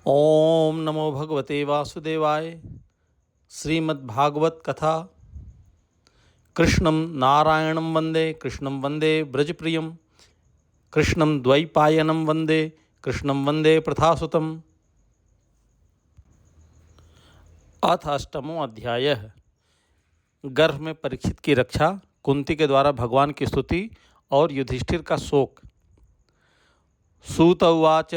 ओम नमो भगवते वासुदेवाय। श्रीमद्भागवत कथा। कृष्णं नारायणं वंदे कृष्णं वंदे ब्रजप्रियं कृष्णं द्वैपायनं वंदे कृष्णं वंदे प्रथासुतम्। अथ अष्टमो अध्याय। गर्भ में परीक्षित की रक्षा, कुंती के द्वारा भगवान की स्तुति और युधिष्ठिर का शोक। सूत उवाच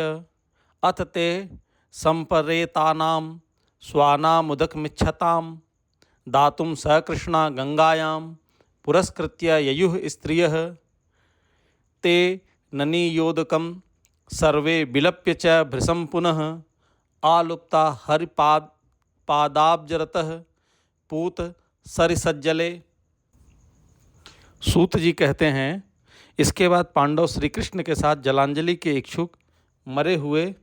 अथ ते संपरेतानां स्वानामुदकमिच्छतां दातुं सकृष्णा गंगायां पुरस्कृत्य ययुः स्त्रियः ते ननीयोदकं सर्वे विलप्य च भृशं पुनः आलुप्ता पादाब्जरतः पूत सरिसज्जले। सूत जी कहते हैं, इसके बाद पांडव श्री कृष्ण के साथ जलांजलि के इच्छुक मरे हुए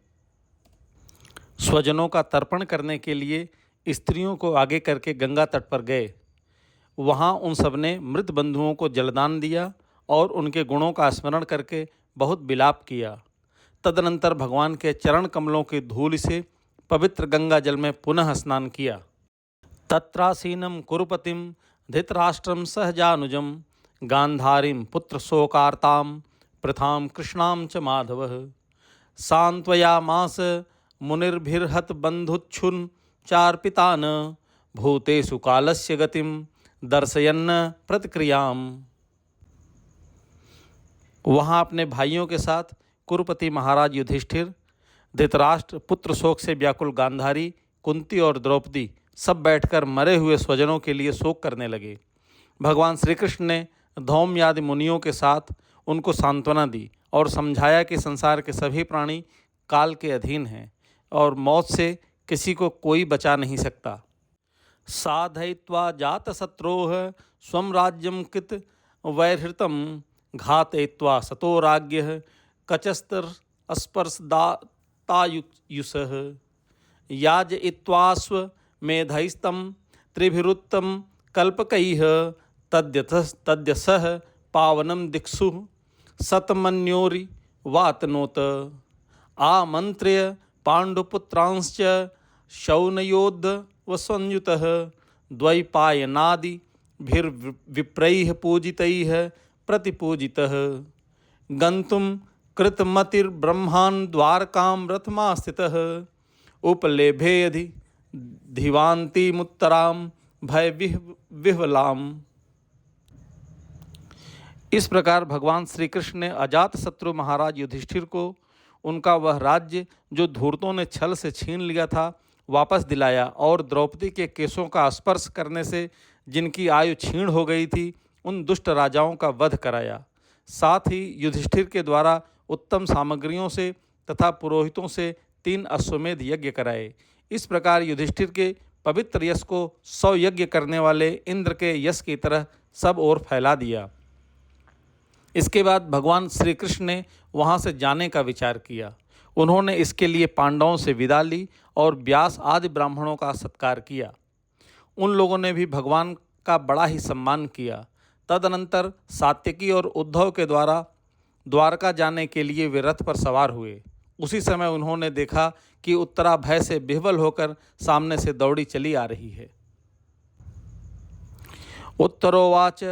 स्वजनों का तर्पण करने के लिए स्त्रियों को आगे करके गंगा तट पर गए। वहाँ उन सब ने मृत बंधुओं को जलदान दिया और उनके गुणों का स्मरण करके बहुत विलाप किया। तदनंतर भगवान के चरण कमलों की धूल से पवित्र गंगा जल में पुनः स्नान किया। तत्रासीनं कुरुपतिं धृतराष्ट्रं सहजानुजं गांधारीं पुत्र शोकार्तां प्रथां कृष्णां च माधवः सांत्वयामास मुनिर्भिर्हत बंधुच्छुन चार्पितान भूतेषु कालस्य गतिं दर्शयन्न प्रतिक्रियाम। वहाँ अपने भाइयों के साथ कुरुपति महाराज युधिष्ठिर, धृतराष्ट्र, पुत्र शोक से व्याकुल गांधारी, कुंती और द्रौपदी सब बैठकर मरे हुए स्वजनों के लिए शोक करने लगे। भगवान श्री कृष्ण ने धौम्य आदि मुनियों के साथ उनको सांत्वना दी और समझाया कि संसार के सभी प्राणी काल के अधीन हैं और मौत से किसी को कोई बचा नहीं सकता। साधयित्वा जात शत्रोः स्वं राज्यं कृत वैहृतं घातयित्वा सतो राज्ञः कचस्तर स्पर्शदातायुषः याजयित्वास्व मेधैस्तं त्रिभिरुत्तम कल्पकैः तद्यसः पावनं दिक्षु शतमन्योरि वातनोत आमन्त्र्य पाण्डुपुत्रांश्च शौनयोद्धवसंयुतः द्वैपायनादिभिर्विप्रैः पूजितैः प्रतिपूजितः गन्तुं कृतमतिर्ब्रह्मान् द्वारकां रथमास्थितः उपलेभेऽधि धिवान्तिमुत्तरां भयविह्वलाम्। इस प्रकार भगवान श्री कृष्ण ने अजात शत्रु महाराज युधिष्ठिर को उनका वह राज्य जो धूर्तों ने छल से छीन लिया था वापस दिलाया और द्रौपदी के केशों का स्पर्श करने से जिनकी आयु क्षीण हो गई थी उन दुष्ट राजाओं का वध कराया। साथ ही युधिष्ठिर के द्वारा उत्तम सामग्रियों से तथा पुरोहितों से 3 अश्वमेध यज्ञ कराए। इस प्रकार युधिष्ठिर के पवित्र यश को 100 यज्ञ करने वाले इंद्र के यश की तरह सब ओर फैला दिया। इसके बाद भगवान श्री कृष्ण ने वहाँ से जाने का विचार किया। उन्होंने इसके लिए पांडवों से विदा ली और व्यास आदि ब्राह्मणों का सत्कार किया। उन लोगों ने भी भगवान का बड़ा ही सम्मान किया। तदनंतर सात्यकी और उद्धव के द्वारा द्वारका जाने के लिए वे रथ पर सवार हुए। उसी समय उन्होंने देखा कि उत्तरा भय से विह्वल होकर सामने से दौड़ी चली आ रही है। उत्तरोवाच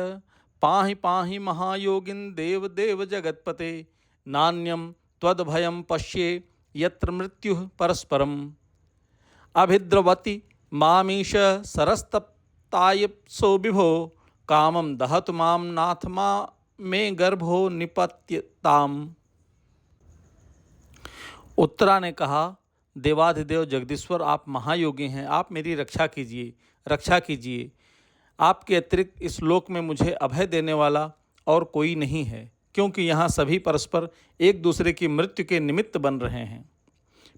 पाहि पाहि महायोगिन देव देव जगत्पते नान्यम त्वद्भयं पश्ये यत्र मृत्युः परस्परम अभिद्रवति मामीश सरस्तप्तायप्सो विभो कामं दहतु मां नाथ मा मे गर्भो निपत्यताम। उत्तरा ने कहा, देवाधिदेव जगदीश्वर आप महायोगी हैं, आप मेरी रक्षा कीजिए। आपके अतिरिक्त इस लोक में मुझे अभय देने वाला और कोई नहीं है, क्योंकि यहाँ सभी परस्पर एक दूसरे की मृत्यु के निमित्त बन रहे हैं।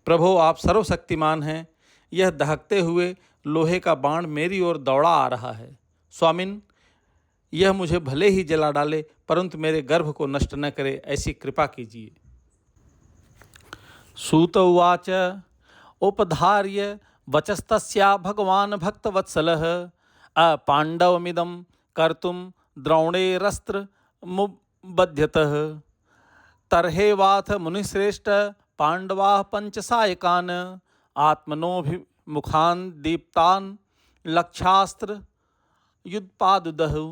प्रभो आप सर्वशक्तिमान हैं। यह दहकते हुए लोहे का बाण मेरी ओर दौड़ा आ रहा है। स्वामिन, यह मुझे भले ही जला डाले परंतु मेरे गर्भ को नष्ट न करे, ऐसी कृपा कीजिए। सूत उवाच उपधार्य वचस्तस्या भगवान भक्तवत्सलः अपाण्डवमिदं कर्तुं द्रोणेरस्त्र मुबध्यतः तर्हेवाथ मुनिश्रेष्ठ पांडवा पंचसायकान् आत्मनोभिमुखान् दीप्तान् लक्षास्त्र युद्पादुदहु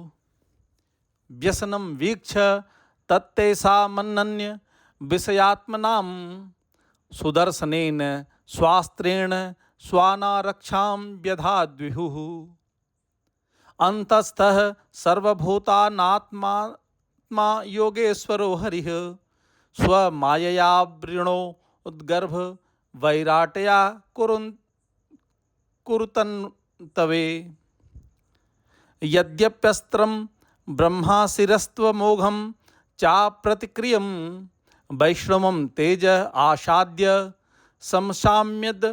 व्यसनं वीक्ष तत्तेषामनन्य विषयात्मनां सुदर्शनेन स्वास्त्रेण स्वानारक्षां व्यधाद्विहुः अंतस्थः सर्वभूतानात्मा योगेश्वरो हरिः स्वमायया वृणो उद्गर्भ वैराटया कुरुतन्तवे यद्यप्यस्त्रं ब्रह्माशिरस्त्वमोघं चाप्रतिक्रियं वैष्णवं तेज आसाद्य समसाम्यद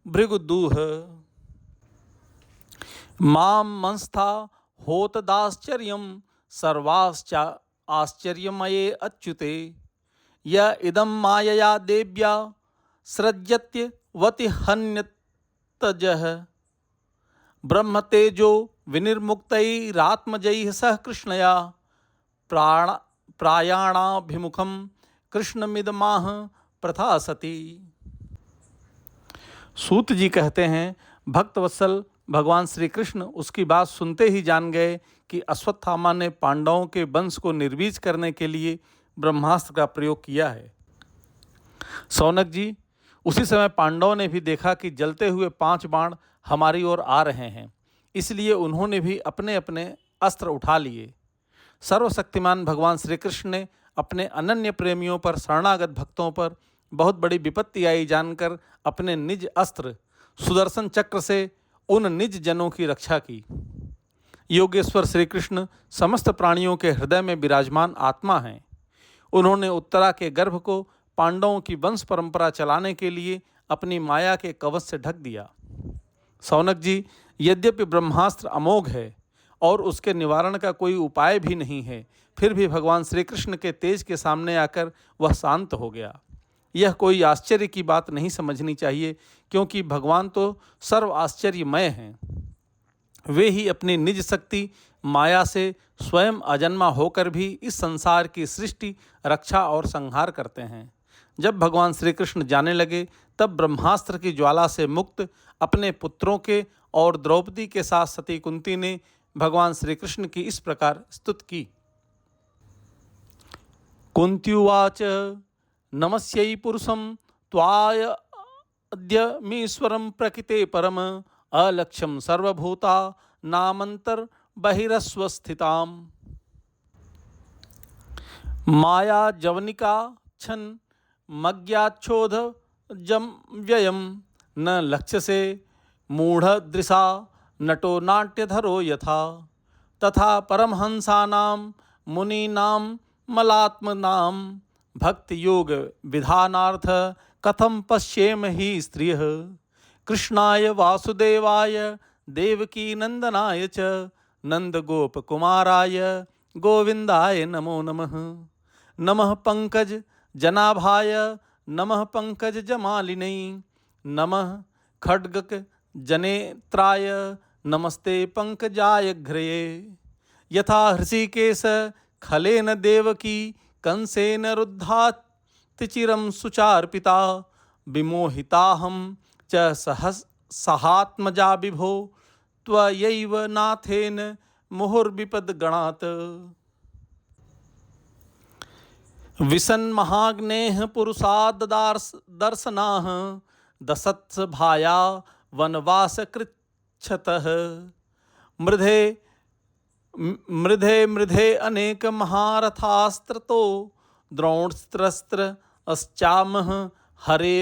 भृगुदूह मां मंस्था होतदाश्चर्यं सर्वाश्च आश्चर्यमये अच्युते य इदं मायया देव्या सृज्यत्यवति हन्यतजः ब्रह्मतेजो विनिर्मुक्तैरात्मजैः सह कृष्णया प्रायाणाभिमुखं कृष्णमिदमाह प्रथा सती। सूत जी कहते हैं, भक्तवत्सल भगवान श्री कृष्ण उसकी बात सुनते ही जान गए कि अश्वत्थामा ने पांडवों के वंश को निर्वीज करने के लिए ब्रह्मास्त्र का प्रयोग किया है। सौनक जी, उसी समय पांडवों ने भी देखा कि जलते हुए 5 बाण हमारी ओर आ रहे हैं, इसलिए उन्होंने भी अपने अपने अस्त्र उठा लिए। सर्वशक्तिमान भगवान श्री कृष्ण ने अपने अनन्य प्रेमियों पर, शरणागत भक्तों पर बहुत बड़ी विपत्ति आई जानकर अपने निज अस्त्र सुदर्शन चक्र से उन निज जनों की रक्षा की। योगेश्वर श्री कृष्ण समस्त प्राणियों के हृदय में विराजमान आत्मा हैं। उन्होंने उत्तरा के गर्भ को पांडवों की वंश परंपरा चलाने के लिए अपनी माया के कवच से ढक दिया। सौनक जी, यद्यपि ब्रह्मास्त्र अमोघ है और उसके निवारण का कोई उपाय भी नहीं है, फिर भी भगवान श्री कृष्ण के तेज के सामने आकर वह शांत हो गया। यह कोई आश्चर्य की बात नहीं समझनी चाहिए, क्योंकि भगवान तो सर्व आश्चर्यमय हैं। वे ही अपनी निज शक्ति माया से स्वयं अजन्मा होकर भी इस संसार की सृष्टि, रक्षा और संहार करते हैं। जब भगवान श्री कृष्ण जाने लगे, तब ब्रह्मास्त्र की ज्वाला से मुक्त अपने पुत्रों के और द्रौपदी के साथ सती कुंती ने भगवान श्री कृष्ण की इस प्रकार स्तुति की। कुंत्युवाच नमस्यै पुरुषं त्वाय अद्य मीश्वरं प्रकृते परम अलक्ष्यं सर्वभूता नामंतर बहिरस्वस्थिताम् माया जवनिका छन मज्ञाच्छोध जम व्ययम न लक्ष्य से मूढ़ दृशा नटो नाट्यधरो यथा तथा परमहंसानां मुनीनां मलात्मनां भक्ति योग विधानार्थ कथम पश्येम ही स्त्रियः कृष्णाय वासुदेवाय देवकी नंदनाय च नंदगोपकुमाराय गोविंदाय नमो नमः। नमः पंकज जनाभाय नमः पंकज जमालिनै नमः खड्गक जनेत्राय नमस्ते पंकजाय घ्रये यथा हृषिकेश खलेन देवकी कंसेन रुद्धात् चिरं सुचार्पिता विमोहिताहं च सहात्मजा विभो त्वयैव नाथेन मुहुर्विपद्गणात् विसन्महाग्नेः पुरुषादर्शनाः दशत्स भाया वनवासकृच्छतः मृधे अनेक महारथास्त्रतो द्रोणस्त्रस्त्र अस्चामः हरे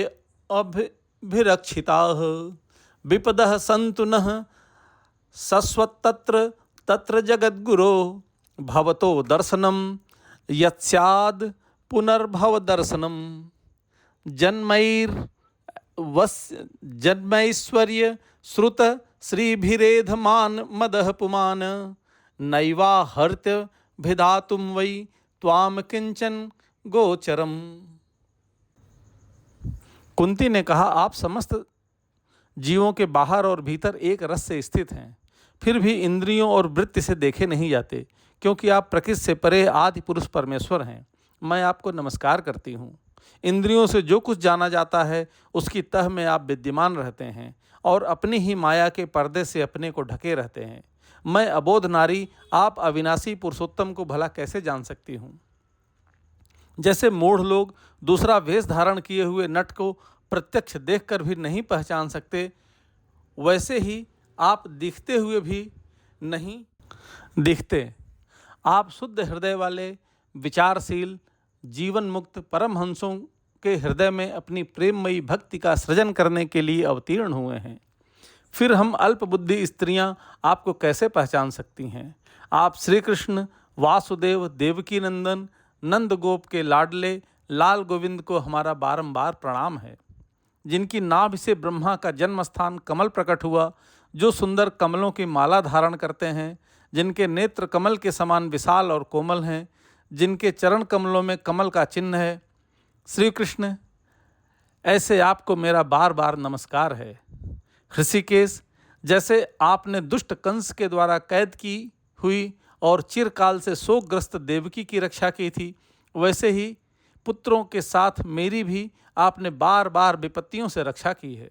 अभिरक्षिताः विपदः सन्तु नः सस्वत्तत्र तत्र जगद्गुरो भवतो दर्शनं यत्स्याद् पुनर्भव दर्शनं जन्मैश्वर्य श्रुत श्रीभिरेधमान मदः पुमान नैवा हर्त भिधातुम वै त्वाम किंचन गोचरम। कुंती ने कहा, आप समस्त जीवों के बाहर और भीतर एक रस से स्थित हैं, फिर भी इंद्रियों और वृत्ति से देखे नहीं जाते, क्योंकि आप प्रकृति से परे आदि पुरुष परमेश्वर हैं। मैं आपको नमस्कार करती हूँ। इंद्रियों से जो कुछ जाना जाता है उसकी तह में आप विद्यमान रहते हैं और अपनी ही माया के पर्दे से अपने को ढके रहते हैं। मैं अबोध नारी आप अविनाशी पुरुषोत्तम को भला कैसे जान सकती हूँ? जैसे मूढ़ लोग दूसरा वेश धारण किए हुए नट को प्रत्यक्ष देखकर भी नहीं पहचान सकते, वैसे ही आप दिखते हुए भी नहीं दिखते। आप शुद्ध हृदय वाले, विचारशील, जीवन मुक्त परमहंसों के हृदय में अपनी प्रेममयी भक्ति का सृजन करने के लिए अवतीर्ण हुए हैं। फिर हम अल्पबुद्धि स्त्रियां आपको कैसे पहचान सकती हैं? आप श्री कृष्ण, वासुदेव, देवकी नंदन, नंद गोप के लाडले लाल गोविंद को हमारा बारंबार प्रणाम है, जिनकी नाभि से ब्रह्मा का जन्म स्थान कमल प्रकट हुआ, जो सुंदर कमलों की माला धारण करते हैं, जिनके नेत्र कमल के समान विशाल और कोमल हैं, जिनके चरण कमलों में कमल का चिन्ह है। श्री कृष्ण, ऐसे आपको मेरा बार बार नमस्कार है। ऋषिकेश, जैसे आपने दुष्ट कंस के द्वारा कैद की हुई और चिरकाल से शोकग्रस्त देवकी की रक्षा की थी, वैसे ही पुत्रों के साथ मेरी भी आपने बार बार विपत्तियों से रक्षा की है।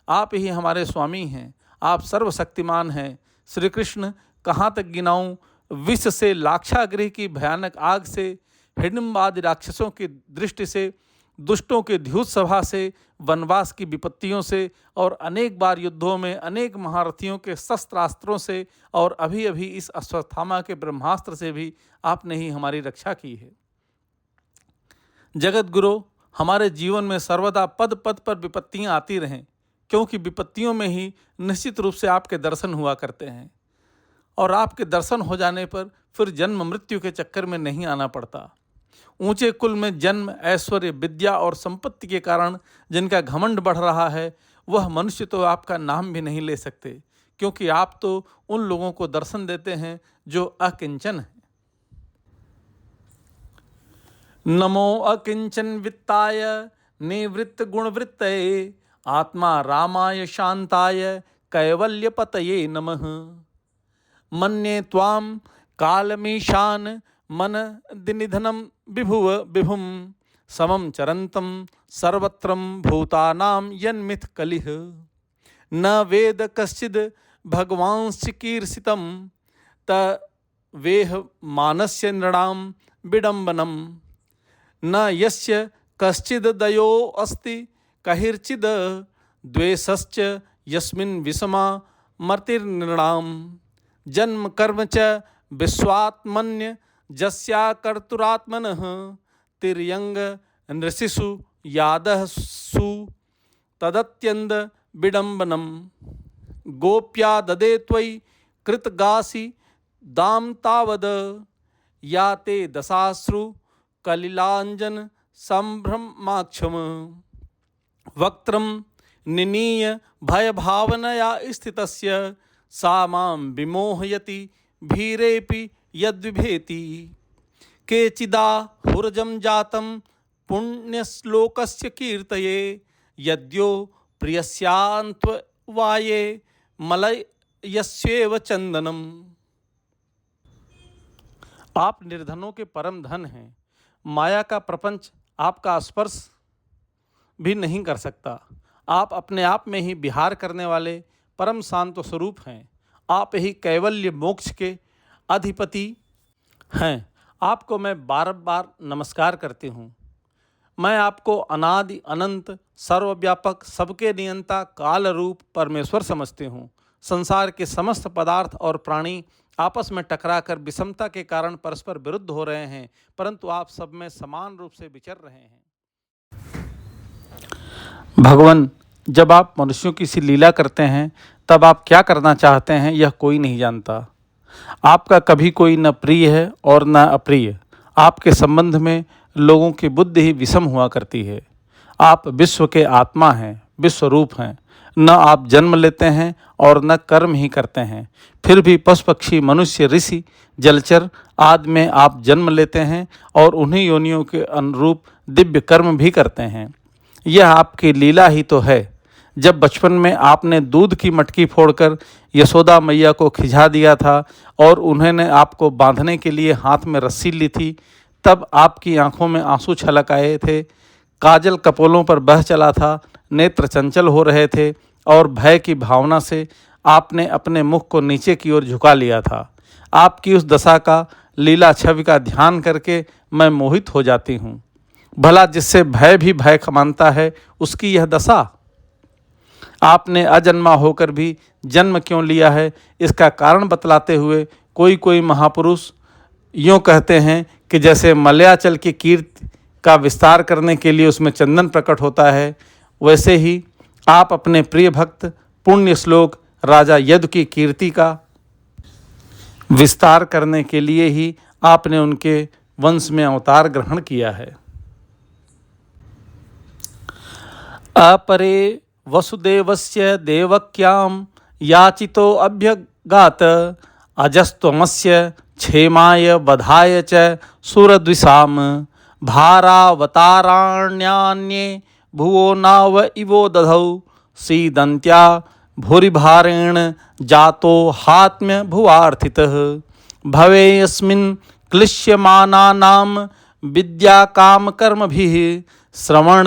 आप ही हमारे स्वामी हैं, आप सर्वशक्तिमान हैं। श्री कृष्ण, कहाँ तक गिनाऊं? विष से, लाक्षागृह की भयानक आग से, हिडिंबादि राक्षसों की दृष्टि से, दुष्टों के द्युत सभा से, वनवास की विपत्तियों से और अनेक बार युद्धों में अनेक महारथियों के शस्त्रास्त्रों से और अभी अभी इस अश्वत्थामा के ब्रह्मास्त्र से भी आपने ही हमारी रक्षा की है। जगत गुरु, हमारे जीवन में सर्वदा पद पद पर विपत्तियां आती रहें, क्योंकि विपत्तियों में ही निश्चित रूप से आपके दर्शन हुआ करते हैं और आपके दर्शन हो जाने पर फिर जन्म मृत्यु के चक्कर में नहीं आना पड़ता। ऊंचे कुल में जन्म, ऐश्वर्य, विद्या और संपत्ति के कारण जिनका घमंड बढ़ रहा है, वह मनुष्य तो आपका नाम भी नहीं ले सकते, क्योंकि आप तो उन लोगों को दर्शन देते हैं जो अकिंचन हैं। नमो अकिंचन वित्ताय निवृत्त गुणवृत्तये आत्मा रामाय शांताय कैवल्यपतये नमः। मन्ये त्वां कालमीशान मन दिनिधनं विभुव विभुम समम चरंतम सर्वत्रम भूतानां यन्मिथ कलिह। न वेद कश्चिद भगवांश्चिकीर्षितं त वेह मानस्य नृणां विडम्बनम। न यस्य कश्चिद दयो अस्ति कहिर्चिद द्वेषश्च यस्मिन् विषमा मर्तिर्नृणां। जन्म कर्म च विश्वात्मन्य जस्या कर्तुरात्मनः तिर्यंग नृषिषु यादसु तदत्यंद विडंबनम। गोप्या ददे त्वयि कृतगासी दाम तावद या ते दशाश्रु कलिलांजन संभ्रमाक्षम। वक्त्रम निनीय भयभावनया स्थितस्य सा मां विमोहयति भीरेपि यद्विभेति। केचिदा हुर्जं जातं पुण्यश्लोकस्य कीर्तये यद्यो प्रियस्यान्त्वाये मलयस्येव चंदनम। आप निर्धनों के परम धन हैं। माया का प्रपंच आपका स्पर्श भी नहीं कर सकता। आप अपने आप में ही विहार करने वाले परम शांत स्वरूप हैं। आप ही कैवल्य मोक्ष के अधिपति हैं। आपको मैं बार बार नमस्कार करती हूँ। मैं आपको अनादि अनंत सर्वव्यापक सबके नियंता काल रूप परमेश्वर समझती हूँ। संसार के समस्त पदार्थ और प्राणी आपस में टकराकर विषमता के कारण परस्पर विरुद्ध हो रहे हैं, परंतु आप सब में समान रूप से विचर रहे हैं। भगवान, जब आप मनुष्यों की सी लीला करते हैं तब आप क्या करना चाहते हैं यह कोई नहीं जानता। आपका कभी कोई न प्रिय है और न अप्रिय। आपके संबंध में लोगों की बुद्धि ही विषम हुआ करती है। आप विश्व के आत्मा हैं, विश्वरूप हैं। न आप जन्म लेते हैं और न कर्म ही करते हैं, फिर भी पशु पक्षी मनुष्य ऋषि जलचर आदि में आप जन्म लेते हैं और उन्हीं योनियों के अनुरूप दिव्य कर्म भी करते हैं। यह आपकी लीला ही तो है। जब बचपन में आपने दूध की मटकी फोड़कर यशोदा मैया को खिंचा दिया था और उन्होंने आपको बांधने के लिए हाथ में रस्सी ली थी, तब आपकी आंखों में आंसू छलक आए थे। काजल कपोलों पर बह चला था, नेत्र चंचल हो रहे थे और भय की भावना से आपने अपने मुख को नीचे की ओर झुका लिया था। आपकी उस दशा का, लीला छवि का ध्यान करके मैं मोहित हो जाती हूँ। भला जिससे भय भी भय मानता है, उसकी यह दशा। आपने अजन्मा होकर भी जन्म क्यों लिया है, इसका कारण बतलाते हुए कोई महापुरुष यूँ कहते हैं कि जैसे मलयाचल की कीर्ति का विस्तार करने के लिए उसमें चंदन प्रकट होता है, वैसे ही आप अपने प्रिय भक्त पुण्य श्लोक राजा यदु की कीर्ति का विस्तार करने के लिए ही आपने उनके वंश में अवतार ग्रहण किया है। अपरे वसुदेवस्य देवक्यां याचितो अभ्यगात अजस्त्वमस्य क्षेमाय वधाय च सुरद्विषाम भारावताराण्यान्ये भुवो नाव इवो दधौ सीदन्त्या भूरिभारेण जातो हात्म्य भुवार्थितः भवेयस्मिन् क्लिश्यमानानां विद्याकामकर्मभिः श्रवण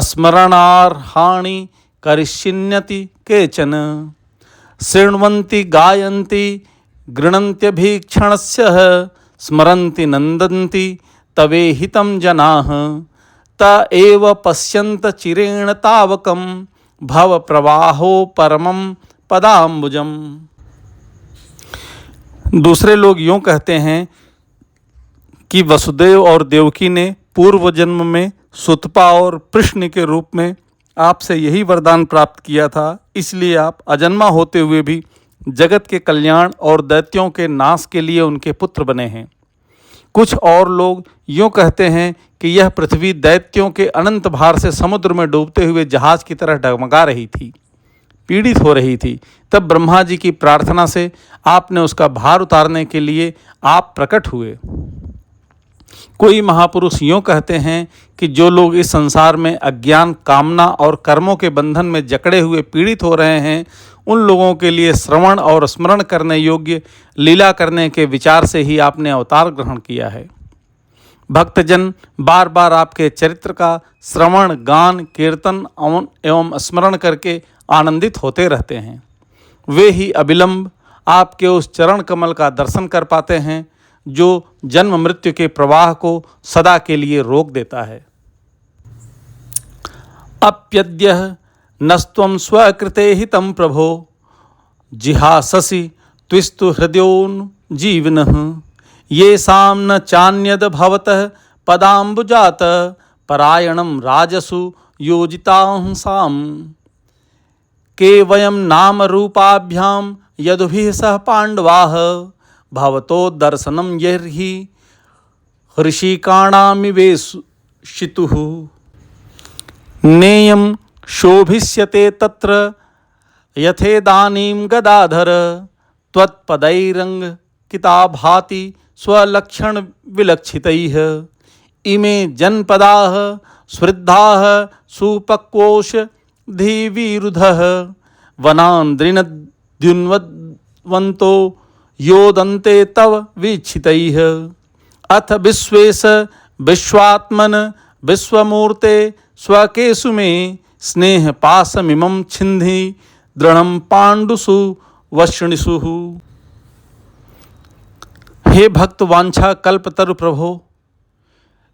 स्मरणार्हाणि करिष्यन्ति केचन शृण्वन्ति गायन्ति गृह्णन्त्यभीक्षणस्य स्मरन्ति नन्दन्ति तवेहितं जनाः त एव पश्यन्त चिरेण तावकं भव प्रवाहो परमं पदाम्बुजम्। दूसरे लोग यूँ कहते हैं कि वसुदेव और देवकी ने पूर्व जन्म में सुतपा और प्रश्न के रूप में आपसे यही वरदान प्राप्त किया था, इसलिए आप अजन्मा होते हुए भी जगत के कल्याण और दैत्यों के नाश के लिए उनके पुत्र बने हैं। कुछ और लोग यूँ कहते हैं कि यह पृथ्वी दैत्यों के अनंत भार से समुद्र में डूबते हुए जहाज की तरह डगमगा रही थी, पीड़ित हो रही थी। तब ब्रह्मा जी की प्रार्थना से आपने उसका भार उतारने के लिए आप प्रकट हुए। कोई महापुरुष यूँ कहते हैं कि जो लोग इस संसार में अज्ञान, कामना और कर्मों के बंधन में जकड़े हुए पीड़ित हो रहे हैं, उन लोगों के लिए श्रवण और स्मरण करने योग्य लीला करने के विचार से ही आपने अवतार ग्रहण किया है। भक्तजन बार बार आपके चरित्र का श्रवण, गान, कीर्तन एवं स्मरण करके आनंदित होते रहते हैं। वे ही अविलंब आपके उस चरण कमल का दर्शन कर पाते हैं जो जन्म मृत्यु के प्रवाह को सदा के लिए रोक देता है। अप्यद्य नस्त्वं स्वकृते हितं प्रभो जिहाससि त्विस्तु हृदयोन्जीविनः येषां न चान्यद भवतः पदाम्बुजात परायणं राजसु योजितांसां के वयं नाम रूपाभ्यां यदुभिः सह पाण्डवाः भवतो दर्शनं यर्हि ऋषिकाणामिवेशितुः नेयं शोभिष्यते तत्र यथेदानीं गदाधर त्वत्पदैरङ्किता भाति स्वलक्षण विलक्षितैः इमे जनपदाः स्मृद्धाः सुपक्वोष धीविरुधः वनान्द्रिनद्युन्वन्तो योदन्ते तव वीक्षितैः अथ विश्वेश विश्वात्मन विश्वमूर्ते स्वकेषु मे स्नेह पाशमिमं छिन्धि दृढ़ं पाण्डुषु वष्णिषु। हे भक्त वांछा कल्पतरु प्रभो,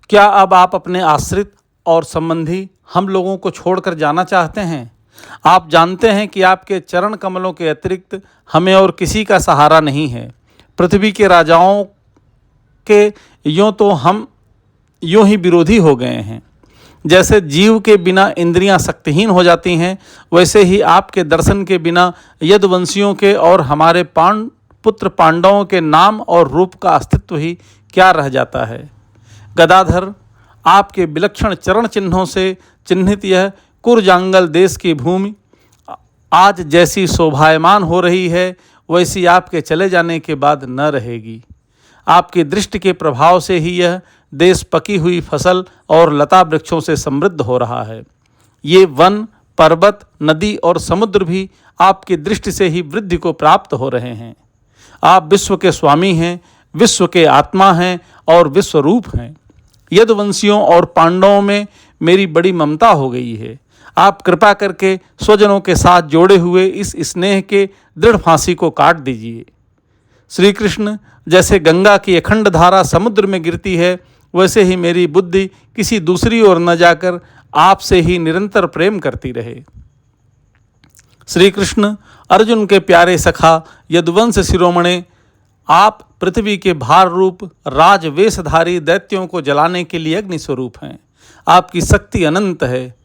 क्या अब आप अपने आश्रित और संबंधी हम लोगों को छोड़कर जाना चाहते हैं? आप जानते हैं कि आपके चरण कमलों के अतिरिक्त हमें और किसी का सहारा नहीं है। पृथ्वी के राजाओं के यूँ तो हम यूँ ही विरोधी हो गए हैं। जैसे जीव के बिना इंद्रियां शक्तिहीन हो जाती हैं, वैसे ही आपके दर्शन के बिना यदुवंशियों के और हमारे पुत्र पांडवों के नाम और रूप का अस्तित्व ही क्या रह जाता है। गदाधर, आपके विलक्षण चरण चिन्हों से चिन्हित यह कुरजांगल देश की भूमि आज जैसी शोभायमान हो रही है, वैसी आपके चले जाने के बाद न रहेगी। आपकी दृष्टि के प्रभाव से ही यह देश पकी हुई फसल और लता वृक्षों से समृद्ध हो रहा है। ये वन, पर्वत, नदी और समुद्र भी आपकी दृष्टि से ही वृद्धि को प्राप्त हो रहे हैं। आप विश्व के स्वामी हैं, विश्व के आत्मा हैं और विश्वरूप हैं। यदुवंशियों और पांडवों में मेरी बड़ी ममता हो गई है। आप कृपा करके स्वजनों के साथ जोड़े हुए इस स्नेह के दृढ़ फांसी को काट दीजिए। श्री कृष्ण, जैसे गंगा की अखंड धारा समुद्र में गिरती है, वैसे ही मेरी बुद्धि किसी दूसरी ओर न जाकर आपसे ही निरंतर प्रेम करती रहे। श्री कृष्ण, अर्जुन के प्यारे सखा यदुवंश शिरोमणे, आप पृथ्वी के भार रूप राजवेशधारी दैत्यों को जलाने के लिए अग्नि स्वरूप हैं। आपकी शक्ति अनंत है।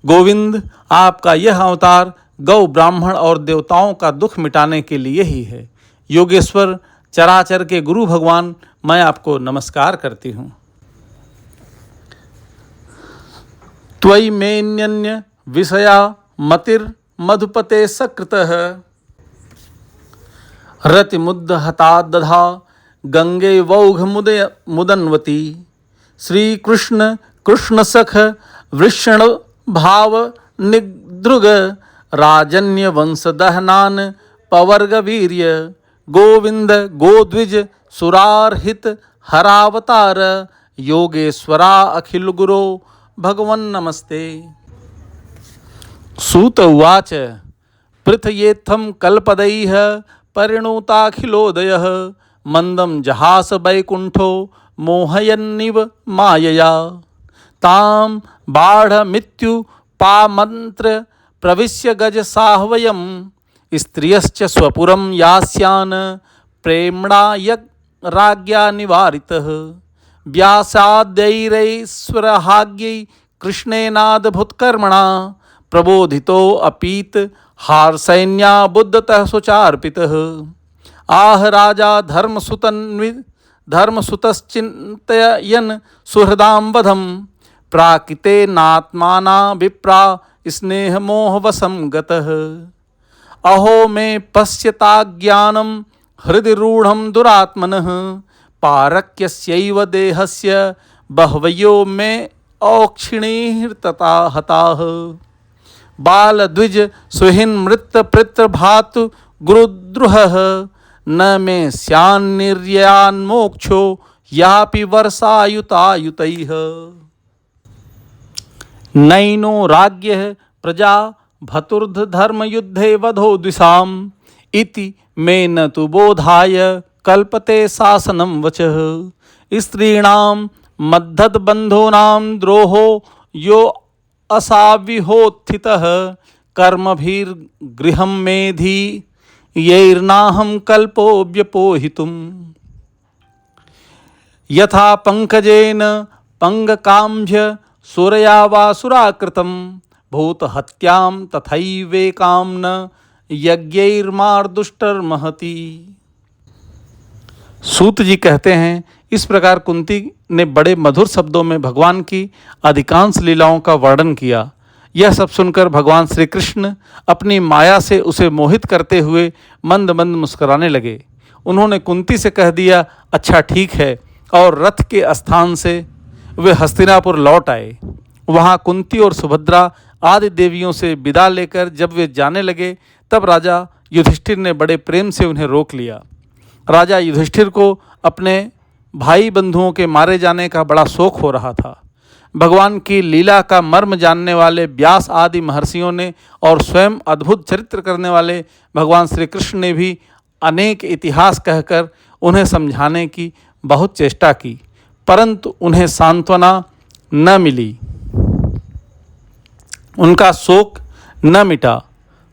गोविंद, आपका यह अवतार गौ ब्राह्मण और देवताओं का दुख मिटाने के लिए ही है। योगेश्वर, चराचर के गुरु भगवान, मैं आपको नमस्कार करती हूँ। त्वयि मेन्यन्य विषया मतिर मधुपते सकृतः रतिमुद्द हता दधा गंगे वौघ मुदन्वती। श्री कृष्ण कृष्ण सख वृषण भाव निद्रुग राजन्य वंश दहनान पवर्ग वीर्य। गोविंद गोद्विज सुरारहित हरावतार योगेश्वरा अखिल गुरो भगवन् नमस्ते। सूत उवाच पृथयेत्थं कल्पदैः परिणुताखिलोदयः मंदं जहास वैकुंठो मोहयन्निव मायया। तां बाढ़मित्युपामन्त्र्य प्रविश्य गज साहवयम् स्त्रियश्च स्वपुरं यास्यान् प्रेम्णा राज्ञा निवारितः। व्यासाद्यैरैश्वरहाग्यै कृष्णेनादभुत्कर्मणा प्रबोधितो अपीत हारसैन्या बुद्धतः सुचार्पितः। आह राजा धर्मसुतश्चिन्तयन् सुहृदां वधं प्राकृतेनात्माना विप्रा स्नेहमोहवशं गतः। अहो मे पश्यताज्ञानं हृदि रूढं दुरात्मनः पारक्यस्यैव देहस्य बह्वयो मे औक्षिणीर्तता हताः। बालद्विज सुहिन मृत पितृभातु गुरुद्रुहः न मे स्यान्निर्यान्मोक्षो यापि वर्षायुतायुतैः। नैनो राज्ञः प्रजा भतुर्ध धर्मयुद्धे वधो द्विषाम् इति मे न तु बोधाय कल्पते शासनं वचः। स्त्रीणां मद्धद्बन्धूनां द्रोहो यो असाविहोत्थितः कर्मभिर्गृहं मेधि यैर्नाहं कल्पो व्यपोहितुम्। यथा पंकजेन पंगकाम्भ्य सूरया वा सुराकृतं भूतहत्यां तथैवेकां न यज्ञैर्मार्दुष्टर्महति। सूत जी कहते हैं, इस प्रकार कुंती ने बड़े मधुर शब्दों में भगवान की अधिकांश लीलाओं का वर्णन किया। यह सब सुनकर भगवान श्री कृष्ण अपनी माया से उसे मोहित करते हुए मंद मंद मुस्कुराने लगे। उन्होंने कुंती से कह दिया, अच्छा ठीक है, और रथ के स्थान से वे हस्तिनापुर लौट आए। वहाँ कुंती और सुभद्रा आदि देवियों से विदा लेकर जब वे जाने लगे, तब राजा युधिष्ठिर ने बड़े प्रेम से उन्हें रोक लिया। राजा युधिष्ठिर को अपने भाई बंधुओं के मारे जाने का बड़ा शोक हो रहा था। भगवान की लीला का मर्म जानने वाले व्यास आदि महर्षियों ने और स्वयं अद्भुत चरित्र करने वाले भगवान श्री कृष्ण ने भी अनेक इतिहास कहकर उन्हें समझाने की बहुत चेष्टा की, परंतु उन्हें सांत्वना न मिली, उनका शोक न मिटा।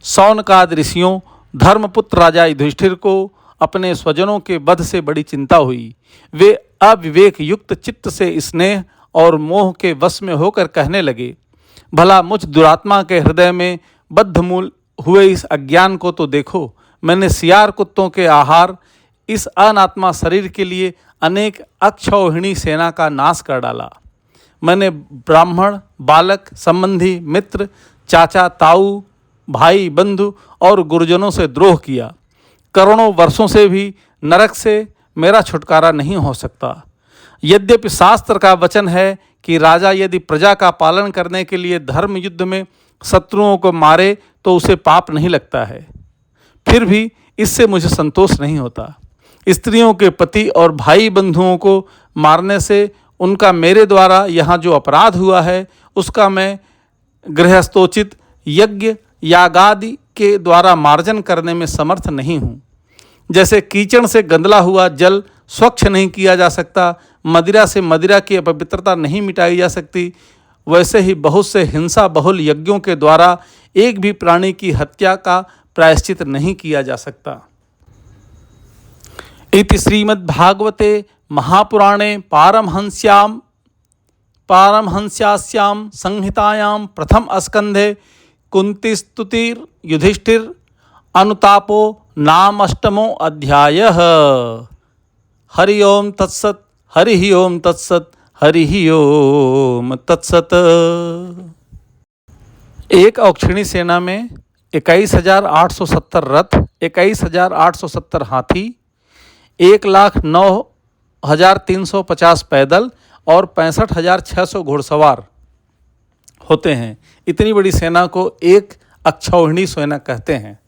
शौनकाद ऋषियों धर्मपुत्र राजा युधिष्ठिर को अपने स्वजनों के वध से बड़ी चिंता हुई। वे अविवेक युक्त चित्त से स्नेह और मोह के वश में होकर कहने लगे, भला मुझ दुरात्मा के हृदय में बद्धमूल हुए इस अज्ञान को तो देखो। मैंने सियार कुत्तों के आहार इस अनात्मा शरीर के लिए अनेक अक्षौहिणी सेना का नाश कर डाला। मैंने ब्राह्मण, बालक, संबंधी, मित्र, चाचा, ताऊ, भाई, बंधु और गुरुजनों से द्रोह किया। करोड़ों वर्षों से भी नरक से मेरा छुटकारा नहीं हो सकता। यद्यपि शास्त्र का वचन है कि राजा यदि प्रजा का पालन करने के लिए धर्म युद्ध में शत्रुओं को मारे तो उसे पाप नहीं लगता है, फिर भी इससे मुझे संतोष नहीं होता। स्त्रियों के पति और भाई बंधुओं को मारने से उनका मेरे द्वारा यहाँ जो अपराध हुआ है उसका मैं गृहस्थोचित यज्ञ यागादि के द्वारा मार्जन करने में समर्थ नहीं हूँ। जैसे कीचड़ से गंदला हुआ जल स्वच्छ नहीं किया जा सकता, मदिरा से मदिरा की अपवित्रता नहीं मिटाई जा सकती, वैसे ही बहुत से हिंसा बहुल यज्ञों के द्वारा एक भी प्राणी की हत्या का प्रायश्चित नहीं किया जा सकता। इति श्रीमद्भागवते महापुराणे पारमहंस्यास्यां संहितायां प्रथम स्कंधे कुंतीस्तुतिर युधिष्ठिर अनुतापो नाम अष्टमो अध्यायः। हरि ओम तत्सत, हरि ओम तत्सत, हरि ओम तत्सत। एक औक्षिणी सेना में 21,870 रथ, 21,870 हाथी, 1,09,350 पैदल और 65,600 घुड़सवार होते हैं। इतनी बड़ी सेना को एक अक्षौहिणी सेना कहते हैं।